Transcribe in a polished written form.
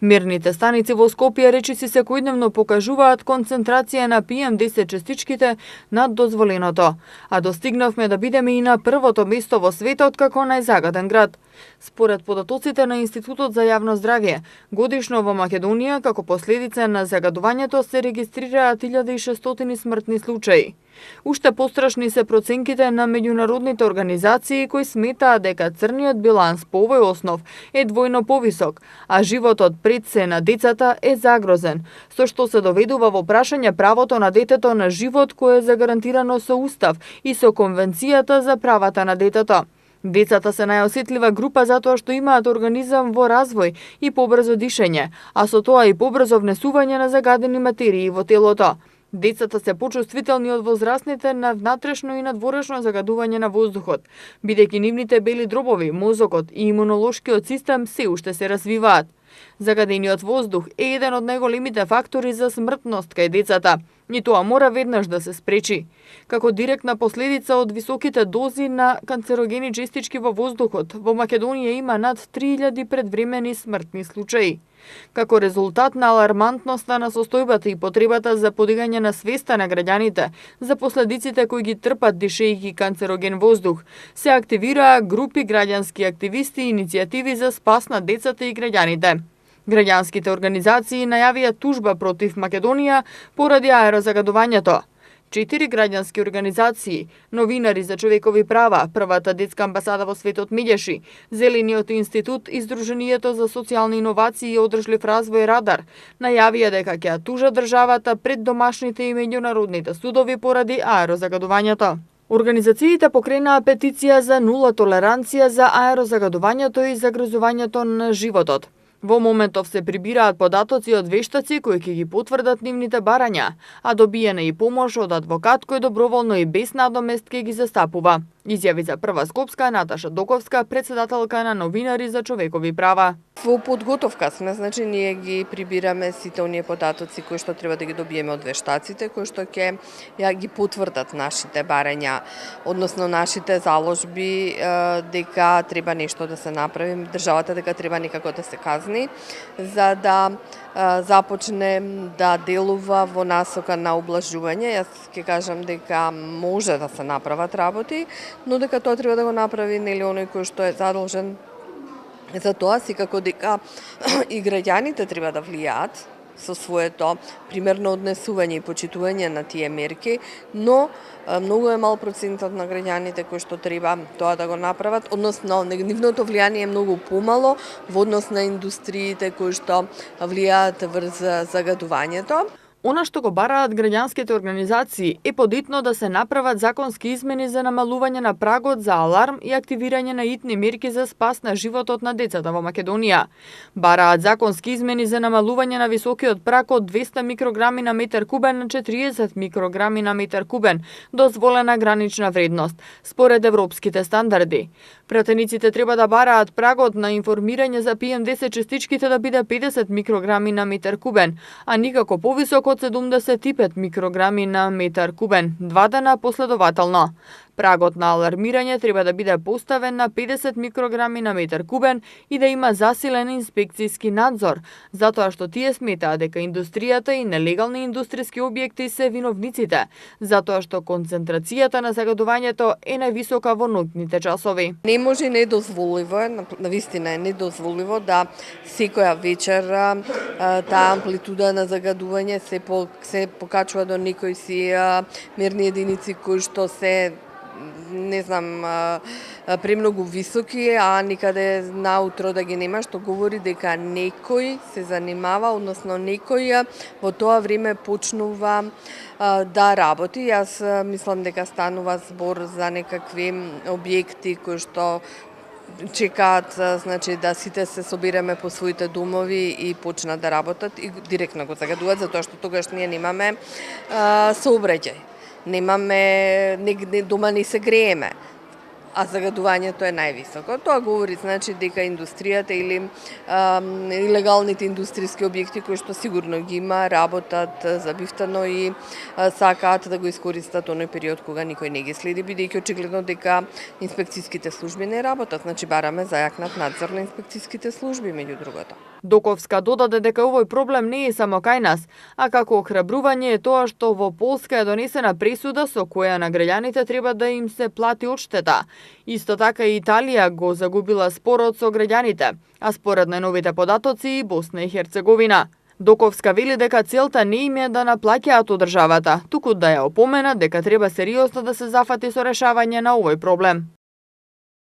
Мерните станици во Скопје речиси секојдневно покажуваат концентрација на PM10 частичките над дозволеното, а достигнавме да бидеме и на првото место во светот како најзагаден град. Според податоците на Институтот за јавно здравје, годишно во Македонија како последица на загадувањето се регистрираат 1600 смртни случаи. Уште пострашни се проценките на меѓународните организации кои сметаат дека црниот биланс по овој основ е двојно повисок, а животот пред се на децата е загрозен, со што се доведува во прашање правото на детето на живот кое е загарантирано со Устав и со Конвенцијата за правата на детето. Децата се најосетлива група затоа што имаат организам во развој и побрзо дишење, а со тоа и побрзо внесување на загадени материи во телото. Децата се почувствителни од возрастните на внатрешно и надворешно загадување на воздухот, бидејќи нивните бели дробови, мозокот и имунолошкиот систем се уште се развиваат. Загадениот воздух е еден од најголемите фактори за смртност кај децата, и тоа мора веднаш да се спречи. Како директна последица од високите дози на канцерогени честички во воздухот, во Македонија има над 3000 предвремени смртни случаи. Како резултат на алармантноста на состојбата и потребата за подигање на свеста на граѓаните за последиците кои ги трпат дишејќи канцероген воздух, се активираа групи граѓански активисти и иницијативи за спас на децата и граѓаните. Граѓанските организации најавија тужба против Македонија поради аерозагадувањето. 4 граѓански организации, новинари за човекови права, првата детска амбасада во светот Милјеши, Зелениот институт и Сдруженијето за социјални иновации и одржлив развој Радар, најавија дека ќе ја тужат државата пред домашните и меѓународните судови поради аерозагадувањето. Организациите покренаа петиција за нула толеранција за аерозагадувањето и загрозувањето на животот. Во моментов се прибираат податоци од вештаци кои ќе ги потврдат нивните барања, а добиена и помош од адвокат кој доброволно и без надомест ќе ги застапува. Изјави за Прва Скопска Наташа Доковска, председателка на новинари за човекови права. Во подготовка сме, значи ние ги прибираме сите оние податоци кои што треба да ги добиеме од вештаците, кои што ќе ја ги потврдат нашите барања, односно нашите заложби дека треба нешто да се направи, државата дека треба некако да се казни, за да започне да делува во насока на облажување. Јас ќе кажам дека може да се направат работи, но дека тоа треба да го направи нели оној кој што е задолжен за тоа, секако дека и граѓаните треба да влијаат со своето примерно однесување и почитување на тие мерки, но многу е мал процентот на граѓаните кои што треба тоа да го направат, односно нивното влијание е многу помало во однос на индустриите кои што влијаат врз загадувањето. Она што го бараат граѓанските организации е подитно да се направат законски измени за намалување на прагот за аларм и активирање на итни мерки за спас на животот на децата во Македонија. Бараат законски измени за намалување на високиот праг од 200 микрограми на метар кубен на 40 микрограми на метар кубен, дозволена гранична вредност, според европските стандарди. Пратениците треба да бараат прагот на информирање за PM10 частичките да биде 50 микрограми на метар кубен, а никако повисок од 75 микрограми на метар кубен, 2 дена последователно. Прагот на алармирање треба да биде поставен на 50 микрограми на метар кубен и да има засилен инспекцијски надзор, затоа што тие сметаат дека индустријата и нелегални индустријски објекти се виновниците, затоа што концентрацијата на загадувањето е највисока во ноќните часови. Не може недозволиво, навистина е недозволиво да секоја вечер таа амплитуда на загадување се покачува до некои си мерни единици кои што се не знам, премногу високи, а никаде наутро да ги нема, што говори дека некој се занимава, односно некој во тоа време почнува да работи. Јас мислам дека станува збор за некакви објекти кои што чекаат, значи, да сите се собереме по своите домови и почнат да работат и директно го загадуваат, затоа што тогаш ние немаме сообраќај. Немаме, дома не се грееме, а загадувањето е највисоко. Тоа говори, значи, дека индустријата или илегалните индустријски објекти кои што сигурно ги има, работат забивтано и сакаат да го искористат оној период кога никој не ги следи, бидејќи очигледно дека инспекцијските служби не работат. Значи, бараме зајакнат надзор на инспекцијските служби, меѓу другото. Доковска додаде дека овој проблем не е само кај нас, а како охрабрување е тоа што во Полска е донесена пресуда со која на граѓаните треба да им се плати одштета. Исто така и Италија го загубила спорот со граѓаните, а според најновите податоци и Босна и Херцеговина. Доковска вели дека целта не им е да наплаќаат од државата, туку да ја опомена дека треба сериозно да се зафати со решавање на овој проблем.